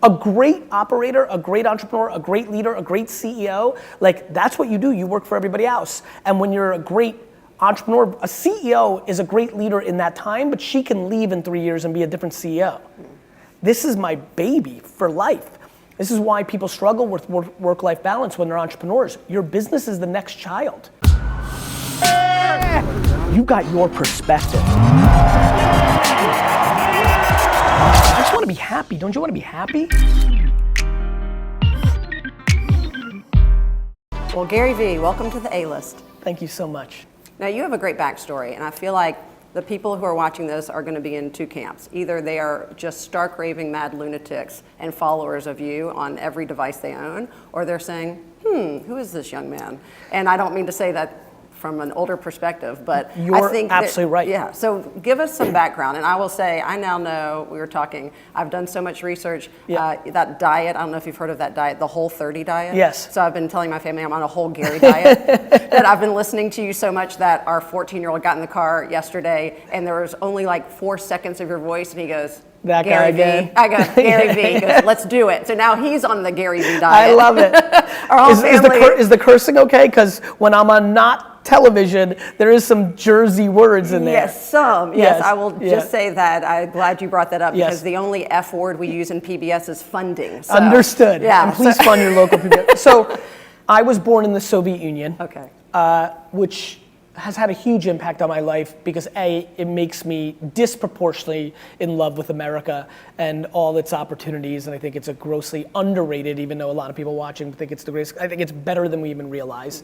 A great operator, a great entrepreneur, a great leader, a great CEO, like that's what you do. You work for everybody else. And when you're a great entrepreneur, a CEO is a great leader in that time, but she can leave in 3 years and be a different CEO. This is my baby for life. This is why people struggle with work-life balance when they're entrepreneurs. Your business is the next child. You got your perspective. I just want to be happy. Don't you want to be happy? Well, Gary Vee, welcome to the A-list. Thank you so much. Now, you have a great backstory, and I feel like the people who are watching this are going to be in two camps. Either they are just stark raving mad lunatics and followers of you on every device they own, or they're saying, who is this young man? And I don't mean to say that from an older perspective, but You're I think absolutely right. Yeah, so give us some background, and I will say, I now know, we were talking, I've done so much research, that diet, I don't know if you've heard of that diet, the Whole30 diet. Yes. So I've been telling my family I'm on a whole Gary diet, that I've been listening to you so much that our 14-year-old got in the car yesterday, and there was only like 4 seconds of your voice, and he goes, that Gary guy Vee. again. I go, Gary Vee. He goes, let's do it. So now he's on the Gary Vee diet. I love it. Our whole Is the cursing okay? Because when I'm on not television, there is some Jersey words in there. Yes, some. Yes, I will yes. just say that. I'm glad you brought that up Yes. because the only F word we use in PBS is funding. So, Understood. Yeah. And please fund your local PBS. So I was born in the Soviet Union, Okay. which has had a huge impact on my life because A, it makes me disproportionately in love with America and all its opportunities, and I think it's a grossly underrated, even though a lot of people watching think it's the greatest. I think it's better than we even realize.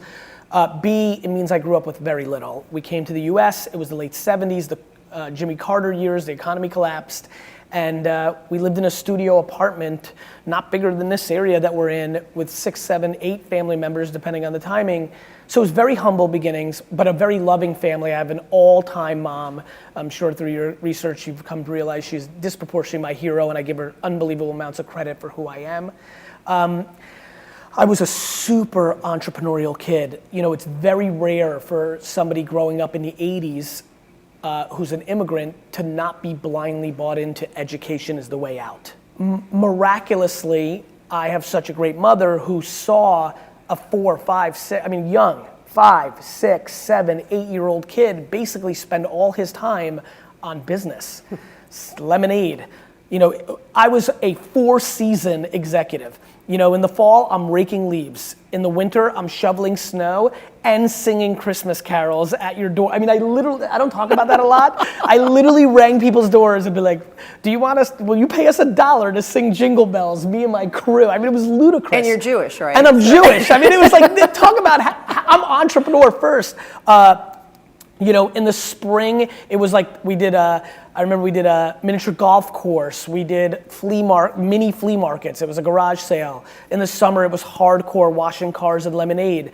B, it means I grew up with very little. We came to the US, it was the late 70s, the Jimmy Carter years, the economy collapsed, and we lived in a studio apartment, not bigger than this area that we're in, with 6, 7, 8 family members, depending on the timing. So it was very humble beginnings, but a very loving family. I have an all-time mom. I'm sure through your research you've come to realize she's disproportionately my hero, and I give her unbelievable amounts of credit for who I am. I was a super entrepreneurial kid. You know, it's very rare for somebody growing up in the 80s who's an immigrant to not be blindly bought into education as the way out. Miraculously, I have such a great mother who saw a 4, 5, 6, young, 5, 6, 7, 8-year-old kid basically spend all his time on business. Lemonade. You know, I was a 4-season executive. You know, in the fall, I'm raking leaves. In the winter, I'm shoveling snow and singing Christmas carols at your door. I don't talk about that a lot. I literally rang people's doors and be like, will you pay us $1 to sing Jingle Bells, me and my crew? I mean, it was ludicrous. And you're Jewish, right? And I'm Jewish. I mean, it was like, talk about, I'm entrepreneur first. You know, in the spring, it was like I remember we did a miniature golf course. We did mini flea markets. It was a garage sale. In the summer, it was hardcore washing cars and lemonade.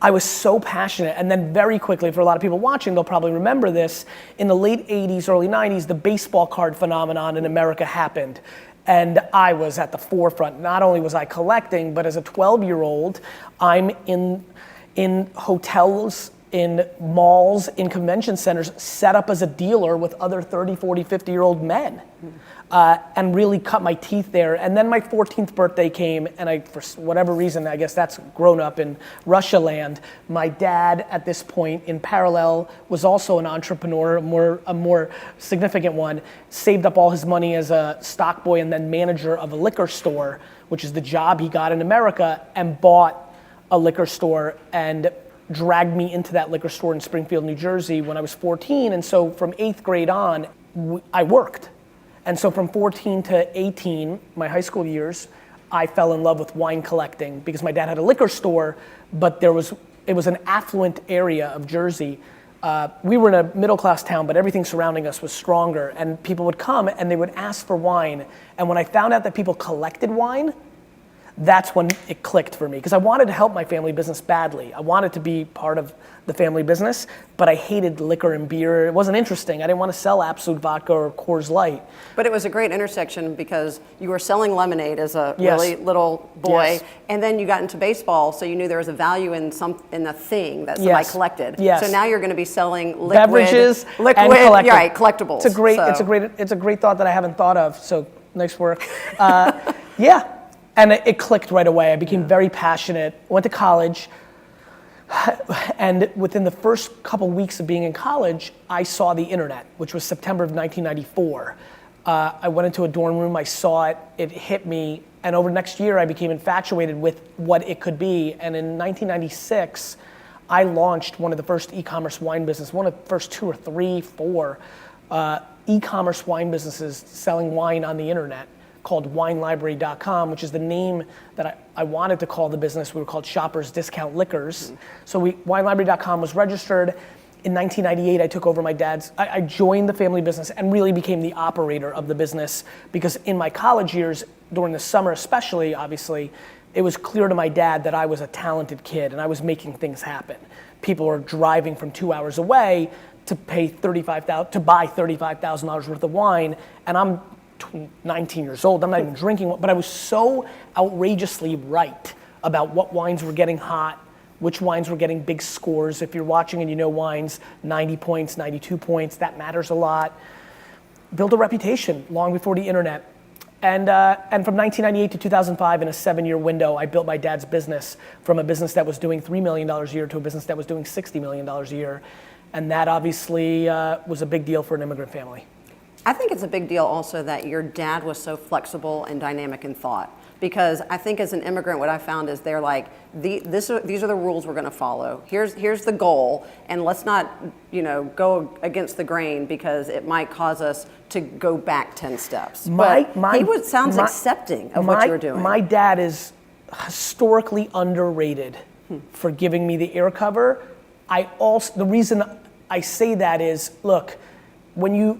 I was so passionate. And then very quickly, for a lot of people watching, they'll probably remember this, in the late 80s, early 90s, the baseball card phenomenon in America happened. And I was at the forefront. Not only was I collecting, but as a 12-year-old, I'm in hotels, in malls, in convention centers, set up as a dealer with other 30, 40, 50-year-old men, and really cut my teeth there. And then my 14th birthday came, and for whatever reason, I guess that's grown up in Russia land. My dad, at this point, in parallel, was also an entrepreneur, a more significant one, saved up all his money as a stock boy and then manager of a liquor store, which is the job he got in America, and bought a liquor store and dragged me into that liquor store in Springfield, New Jersey when I was 14. And so from 8th grade on, I worked. And so from 14 to 18, my high school years, I fell in love with wine collecting because my dad had a liquor store, but it was an affluent area of Jersey. We were in a middle-class town, but everything surrounding us was stronger. And people would come and they would ask for wine. And when I found out that people collected wine, that's when it clicked for me, because I wanted to help my family business badly. I wanted to be part of the family business, but I hated liquor and beer. It wasn't interesting. I didn't want to sell Absolut Vodka or Coors Light. But it was a great intersection because you were selling lemonade as a really little boy, and then you got into baseball, so you knew there was a value in a thing that somebody collected. Yes. So now you're going to be selling beverages and collectibles. It's a great thought that I haven't thought of. So nice work. Yeah, and it clicked right away. I became very passionate, went to college, and within the first couple weeks of being in college, I saw the internet, which was September of 1994. I went into a dorm room, I saw it, it hit me, and over the next year I became infatuated with what it could be, and in 1996, I launched one of the first e-commerce wine businesses, one of the first 2 or 3, 4 e-commerce wine businesses selling wine on the internet, called winelibrary.com, which is the name that I wanted to call the business. We were called Shoppers Discount Liquors. So winelibrary.com was registered. In 1998, I took over my dad's, I joined the family business and really became the operator of the business, because in my college years, during the summer especially, obviously, it was clear to my dad that I was a talented kid and I was making things happen. People were driving from 2 hours away to buy $35,000 worth of wine, and I'm 19 years old, I'm not even drinking, but I was so outrageously right about what wines were getting hot, which wines were getting big scores. If you're watching and you know wines, 90 points, 92 points, that matters a lot. Built a reputation long before the internet. And from 1998 to 2005, in a 7-year window, I built my dad's business from a business that was doing $3 million a year to a business that was doing $60 million a year. And that obviously was a big deal for an immigrant family. I think it's a big deal also that your dad was so flexible and dynamic in thought. Because I think as an immigrant, what I found is they're like, these are the rules we're going to follow. Here's the goal, and let's not, go against the grain, because it might cause us to go back 10 steps. He sounds accepting of what you're doing. My dad is historically underrated for giving me the air cover. The reason I say that is, look, when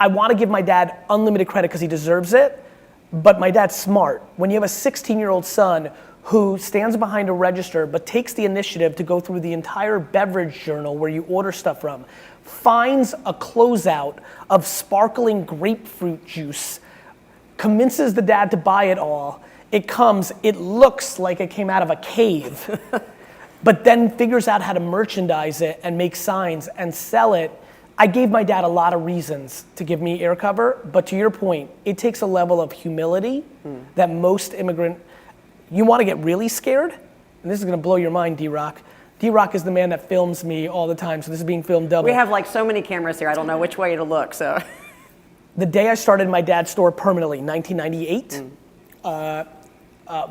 I want to give my dad unlimited credit because he deserves it. But my dad's smart. When you have a 16-year-old son who stands behind a register but takes the initiative to go through the entire beverage journal where you order stuff from, finds a closeout of sparkling grapefruit juice, convinces the dad to buy it all, it looks like it came out of a cave, but then figures out how to merchandise it and make signs and sell it. I gave my dad a lot of reasons to give me air cover, but to your point, it takes a level of humility that most you want to get really scared, and this is going to blow your mind, D-Rock. D-Rock is the man that films me all the time, so this is being filmed double. We have like so many cameras here, I don't know which way to look, so. The day I started my dad's store permanently, 1998,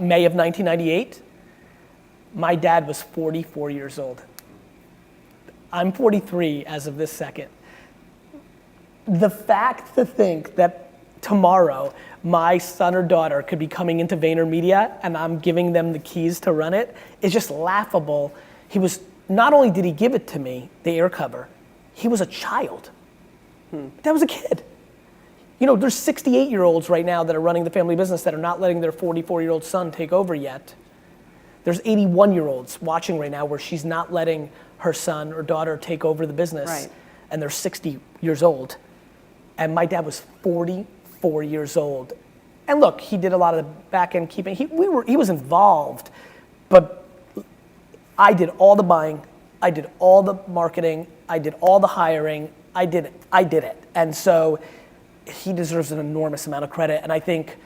May of 1998, my dad was 44 years old. I'm 43 as of this second. The fact to think that tomorrow my son or daughter could be coming into VaynerMedia and I'm giving them the keys to run it is just laughable. Not only did he give it to me, the air cover, he was a child. That was a kid. There's 68-year-olds right now that are running the family business that are not letting their 44-year-old son take over yet. There's 81-year-olds watching right now where she's not letting her son or daughter take over the business, right. And they're 60 years old. And my dad was 44 years old. And look, he did a lot of the back end keeping. He was involved, but I did all the buying, I did all the marketing, I did all the hiring, I did it. And so he deserves an enormous amount of credit. And I think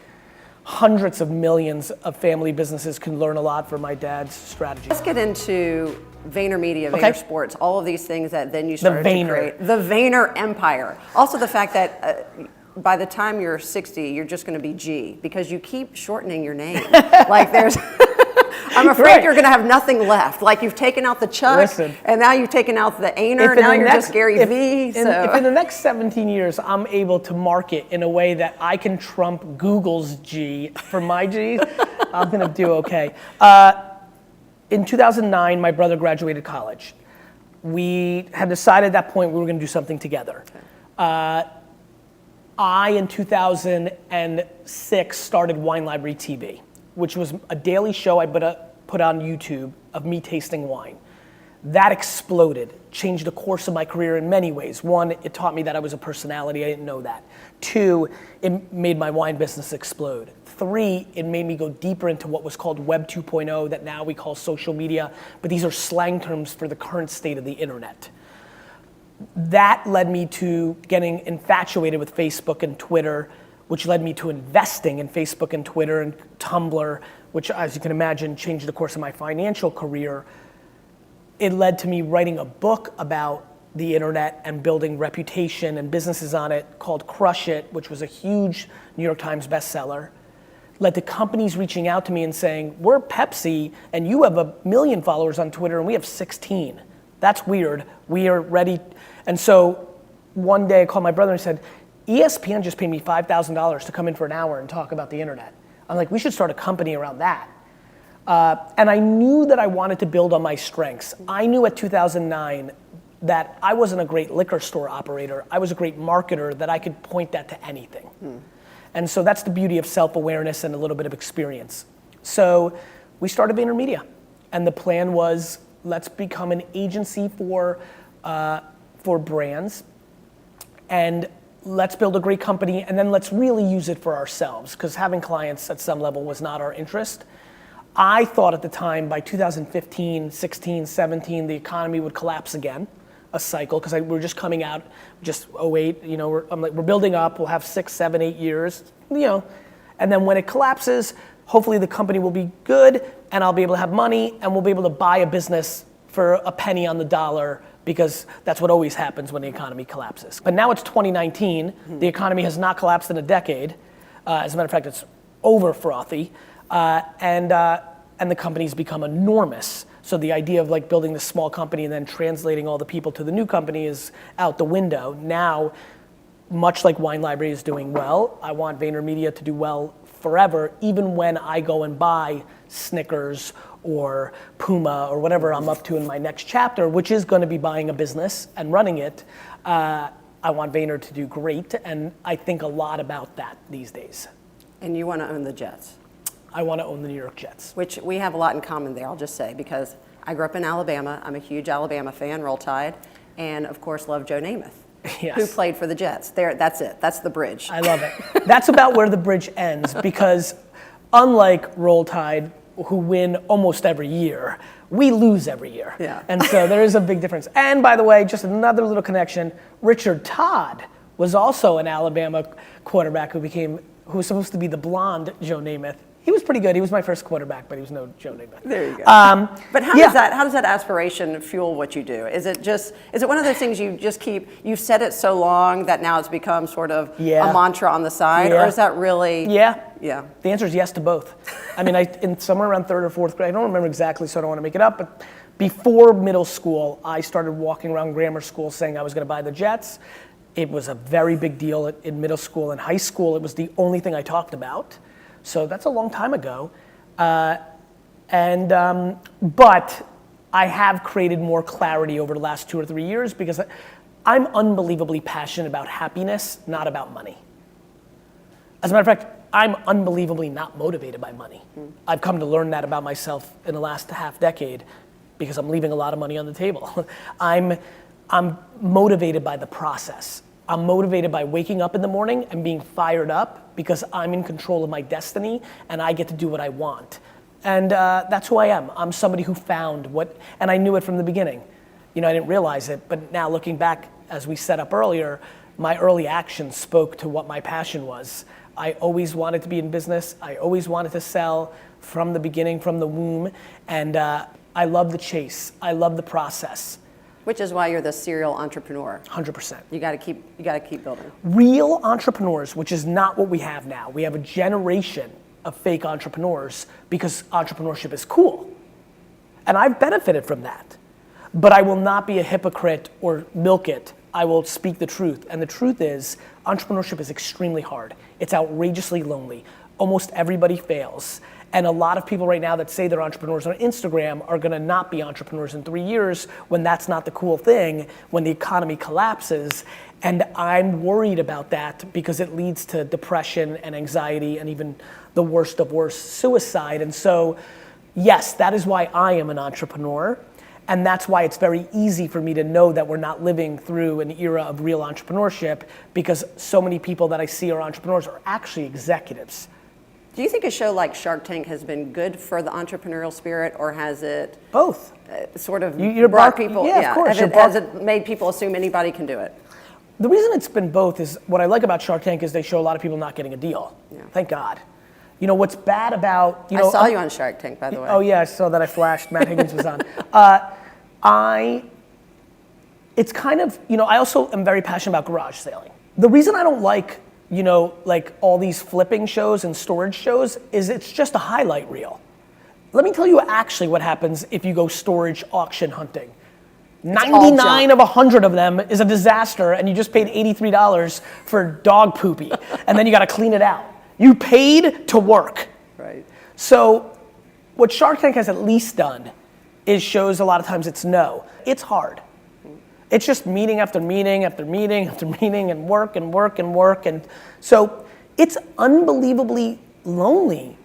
hundreds of millions of family businesses can learn a lot from my dad's strategy. Let's get into VaynerMedia, VaynerSports, all of these things that then you started to create. The Vayner empire. Also the fact that by the time you're 60, you're just going to be G, because you keep shortening your name. I'm afraid you're going to have nothing left. Like you've taken out the Chuck, and now you've taken out the Ainer, now you're just Gary Vee. If in the next 17 years I'm able to market in a way that I can trump Google's G for my G, I'm going to do okay. In 2009, my brother graduated college. We had decided at that point we were going to do something together. I, in 2006, started Wine Library TV, which was a daily show I put on YouTube of me tasting wine. That exploded, changed the course of my career in many ways. One, it taught me that I was a personality, I didn't know that. Two, it made my wine business explode. Three, it made me go deeper into what was called Web 2.0 that now we call social media, but these are slang terms for the current state of the internet. That led me to getting infatuated with Facebook and Twitter, which led me to investing in Facebook and Twitter and Tumblr, which, as you can imagine, changed the course of my financial career. It led to me writing a book about the internet and building reputation and businesses on it called Crush It, which was a huge New York Times bestseller. Led to companies reaching out to me and saying, we're Pepsi and you have 1 million followers on Twitter and we have 16. That's weird. We are ready. And so one day I called my brother and said, ESPN just paid me $5,000 to come in for an hour and talk about the internet. I'm like, we should start a company around that. And I knew that I wanted to build on my strengths. I knew at 2009 that I wasn't a great liquor store operator. I was a great marketer, that I could point that to anything. And so that's the beauty of self-awareness and a little bit of experience. So we started VaynerMedia. And the plan was, let's become an agency for brands. And let's build a great company, and then let's really use it for ourselves, because having clients at some level was not our interest. I thought at the time, by 2015, 16, 17, the economy would collapse again, a cycle, because we're just coming out, just 08, you know, we're building up, we'll have 6, 7, 8 years, you know, and then when it collapses, hopefully the company will be good, and I'll be able to have money, and we'll be able to buy a business for a penny on the dollar, because that's what always happens when the economy collapses. But now it's 2019, the economy has not collapsed in a decade. As a matter of fact, it's over frothy, and the company's become enormous. So the idea of like building this small company and then translating all the people to the new company is out the window. Now, much like Wine Library is doing well, I want VaynerMedia to do well forever, even when I go and buy Snickers or Puma or whatever I'm up to in my next chapter, which is going to be buying a business and running it. I want Vayner to do great, and I think a lot about that these days. And you want to own the Jets. I want to own the New York Jets. Which we have a lot in common there, I'll just say, because I grew up in Alabama. I'm a huge Alabama fan, Roll Tide, and of course love Joe Namath, yes. Who played for the Jets. There, that's it. That's the bridge. I love it. That's about where the bridge ends, because unlike Roll Tide, who win almost every year, we lose every year. Yeah. And so there is a big difference. And by the way, just another little connection, Richard Todd was also an Alabama quarterback who was supposed to be the blonde Joe Namath. He was pretty good. He was my first quarterback, but he was no Joe Namath. There you go. But how does that aspiration fuel what you do? Is it one of those things you've said it so long that now it's become sort of a mantra on the side, or is that really? Yeah. Yeah. The answer is yes to both. I mean, in somewhere around 3rd or 4th grade, I don't remember exactly, so I don't want to make it up, but before middle school, I started walking around grammar school saying I was going to buy the Jets. It was a very big deal in middle school and high school. It was the only thing I talked about. So that's a long time ago. But I have created more clarity over the last 2 or 3 years, because I'm unbelievably passionate about happiness, not about money. As a matter of fact, I'm unbelievably not motivated by money. I've come to learn that about myself in the last half decade, because I'm leaving a lot of money on the table. I'm motivated by the process. I'm motivated by waking up in the morning and being fired up, because I'm in control of my destiny and I get to do what I want. And that's who I am. I'm somebody who found and I knew it from the beginning. You know, I didn't realize it, but now looking back, as we set up earlier, my early actions spoke to what my passion was. I always wanted to be in business. I always wanted to sell from the beginning, from the womb. And I love the chase. I love the process. Which is why you're the serial entrepreneur. 100%. You got to keep building. Real entrepreneurs, which is not what we have now. We have a generation of fake entrepreneurs because entrepreneurship is cool. And I've benefited from that. But I will not be a hypocrite or milk it. I will speak the truth. And the truth is, entrepreneurship is extremely hard. It's outrageously lonely. Almost everybody fails. And a lot of people right now that say they're entrepreneurs on Instagram are gonna not be entrepreneurs in 3 years, when that's not the cool thing, when the economy collapses. And I'm worried about that, because it leads to depression and anxiety and even the worst of worst, suicide. And so, yes, that is why I am an entrepreneur. And that's why it's very easy for me to know that we're not living through an era of real entrepreneurship, because so many people that I see are entrepreneurs are actually executives. Do you think a show like Shark Tank has been good for the entrepreneurial spirit, or has it both sort of you're brought people? Yeah, of course. Has it made people assume anybody can do it? The reason it's been both is what I like about Shark Tank is they show a lot of people not getting a deal. Yeah. Thank God. You know, what's bad about, I saw you on Shark Tank, by the way. Oh yeah, I saw that I flashed, Matt Higgins was on. It's kind of, you know, I also am very passionate about garage sailing. The reason I don't like, you know, like all these flipping shows and storage shows is it's just a highlight reel. Let me tell you actually what happens if you go storage auction hunting. 99 of 100 of them is a disaster and you just paid $83 for dog poopy and then you gotta clean it out. You paid to work. Right. So what Shark Tank has at least done is shows a lot of times it's no. It's hard. It's just meeting after meeting after meeting after meeting and work and work and work. And so it's unbelievably lonely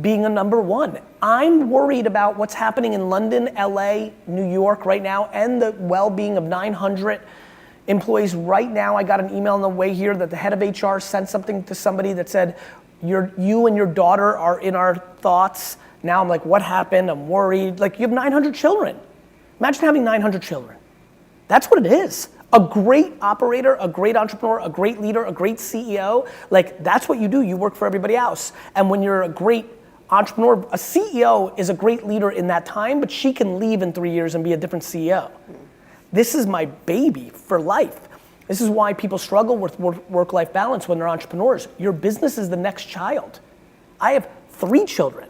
being a number one. I'm worried about what's happening in London, LA, New York right now, and the well-being of 900 employees right now. I got an email on the way here that the head of HR sent something to somebody that said, you and your daughter are in our thoughts. Now I'm like, what happened? I'm worried. Like, you have 900 children. Imagine having 900 children. That's what it is. A great operator, a great entrepreneur, a great leader, a great CEO, like that's what you do. You work for everybody else. And when you're a great entrepreneur, a CEO is a great leader in that time, but she can leave in 3 years and be a different CEO. This is my baby for life. This is why people struggle with work-life balance when they're entrepreneurs. Your business is the next child. I have 3 children,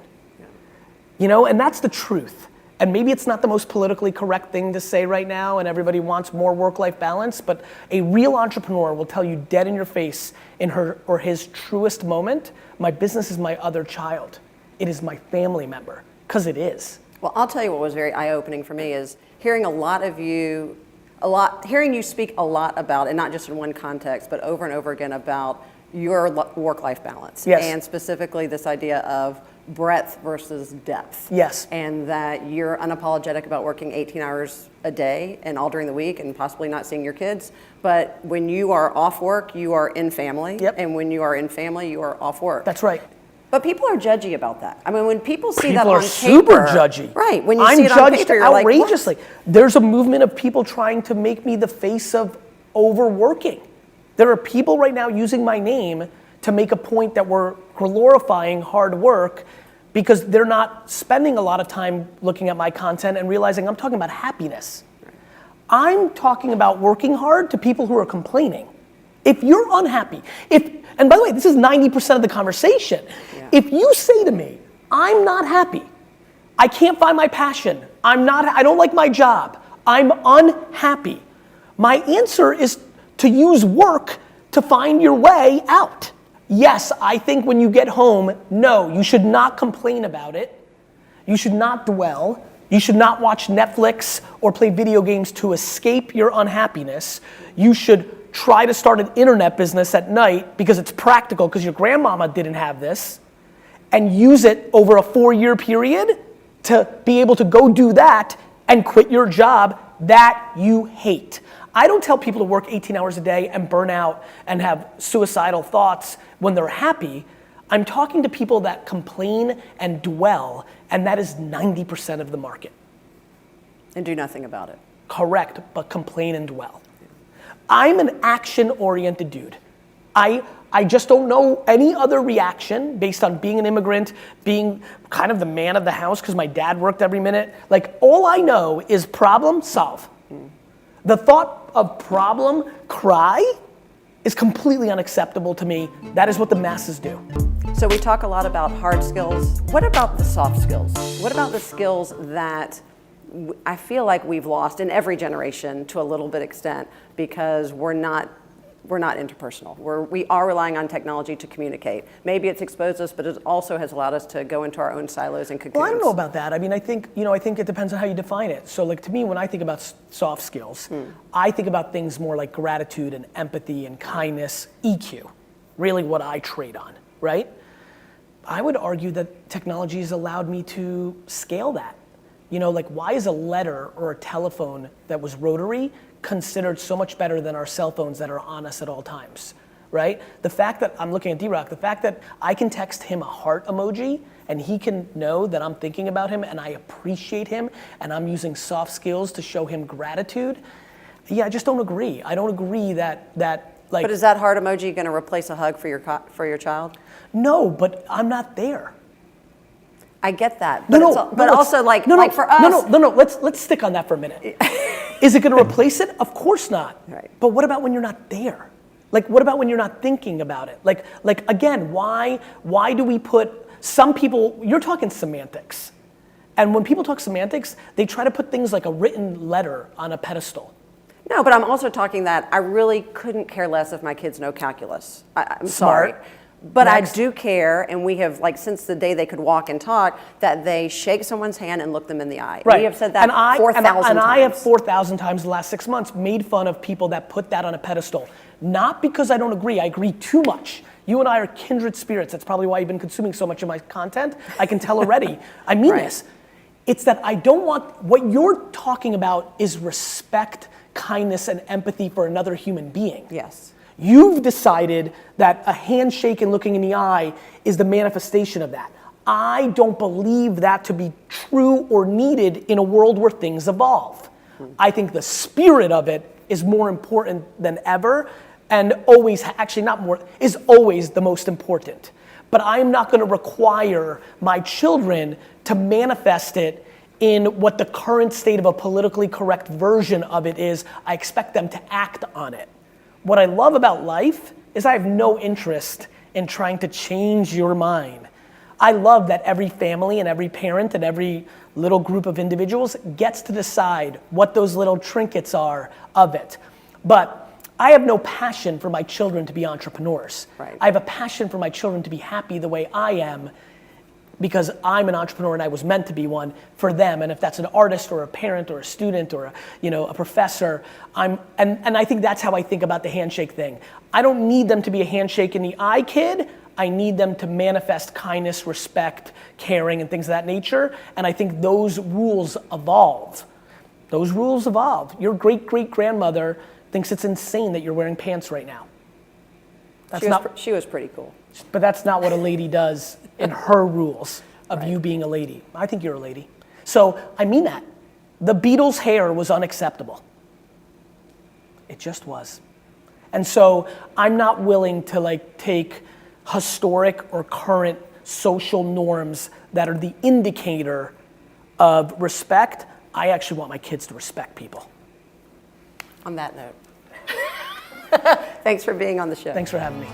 you know, and that's the truth. And maybe it's not the most politically correct thing to say right now and everybody wants more work-life balance, but a real entrepreneur will tell you dead in your face in her or his truest moment, my business is my other child. It is my family member, because it is. Well, I'll tell you what was very eye-opening for me is hearing hearing you speak a lot about, and not just in one context, but over and over again about your work-life balance. Yes. And specifically this idea of breadth versus depth. Yes. And that you're unapologetic about working 18 hours a day and all during the week and possibly not seeing your kids. But when you are off work, you are in family. Yep. And when you are in family, you are off work. That's right. But people are judgy about that. I mean, when people see People that on are paper, super judgy. Right. When you I'm see it on judged paper, you're like, what? outrageously. There's a movement of people trying to make me the face of overworking. There are people right now using my name to make a point that we're glorifying hard work because they're not spending a lot of time looking at my content and realizing I'm talking about happiness. I'm talking about working hard to people who are complaining. If you're unhappy, and by the way, this is 90% of the conversation. Yeah. If you say to me, I'm not happy, I can't find my passion, I don't like my job, I'm unhappy, my answer is to use work to find your way out. Yes, I think when you get home, no, you should not complain about it. You should not dwell. You should not watch Netflix or play video games to escape your unhappiness. You should try to start an internet business at night because it's practical because your grandmama didn't have this, and use it over a 4-year period to be able to go do that and quit your job that you hate. I don't tell people to work 18 hours a day and burn out and have suicidal thoughts when they're happy. I'm talking to people that complain and dwell, and that is 90% of the market. And do nothing about it. Correct, but complain and dwell. I'm an action-oriented dude. I just don't know any other reaction based on being an immigrant, being kind of the man of the house because my dad worked every minute. Like, all I know is problem, solve. The thought of problem, cry, is completely unacceptable to me. That is what the masses do. So we talk a lot about hard skills. What about the soft skills? What about the skills that I feel like we've lost in every generation to a little bit extent because we're not interpersonal. We are relying on technology to communicate. Maybe it's exposed us, but it also has allowed us to go into our own silos and cocoons. Well, I don't know about that. I mean, I think it depends on how you define it. So like to me, when I think about soft skills, I think about things more like gratitude and empathy and kindness, EQ, really what I trade on, right? I would argue that technology has allowed me to scale that. You know, like why is a letter or a telephone that was rotary considered so much better than our cell phones that are on us at all times, right? The fact that, I'm looking at D-Rock, the fact that I can text him a heart emoji and he can know that I'm thinking about him and I appreciate him and I'm using soft skills to show him gratitude, Yeah, I just don't agree. I don't agree that like. But is that heart emoji going to replace a hug for your child? No, but I'm not there. I get that, but also like for us. No. Let's stick on that for a minute. Is it going to replace it? Of course not. Right. But what about when you're not there? Like, what about when you're not thinking about it? Like again, why do we put some people? You're talking semantics, and when people talk semantics, they try to put things like a written letter on a pedestal. No, but I'm also talking that I really couldn't care less if my kids know calculus. I'm Smart. sorry. But Next. I do care, and we have, like, since the day they could walk and talk, that they shake someone's hand and look them in the eye. Right. We have said that 4,000 times. And I have 4,000 times the last 6 months made fun of people that put that on a pedestal. Not because I don't agree. I agree too much. You and I are kindred spirits. That's probably why you've been consuming so much of my content. I can tell already. I mean this. It's that I don't want, what you're talking about is respect, kindness, and empathy for another human being. Yes. You've decided that a handshake and looking in the eye is the manifestation of that. I don't believe that to be true or needed in a world where things evolve. I think the spirit of it is more important than ever, and always, actually not more, is always the most important. But I'm not going to require my children to manifest it in what the current state of a politically correct version of it is. I expect them to act on it. What I love about life is I have no interest in trying to change your mind. I love that every family and every parent and every little group of individuals gets to decide what those little trinkets are of it. But I have no passion for my children to be entrepreneurs. Right. I have a passion for my children to be happy the way I am, because I'm an entrepreneur and I was meant to be one for them. And if that's an artist or a parent or a student or a professor, and I think that's how I think about the handshake thing. I don't need them to be a handshake in the eye kid. I need them to manifest kindness, respect, caring, and things of that nature. And I think those rules evolve. Those rules evolve. Your great-great-grandmother thinks it's insane that you're wearing pants right now. She was pretty cool. But that's not what a lady does in her rules of you being a lady. I think you're a lady. So I mean that. The Beatles' hair was unacceptable. It just was. And so I'm not willing to take historic or current social norms that are the indicator of respect. I actually want my kids to respect people. On that note. Thanks for being on the show. Thanks for having me.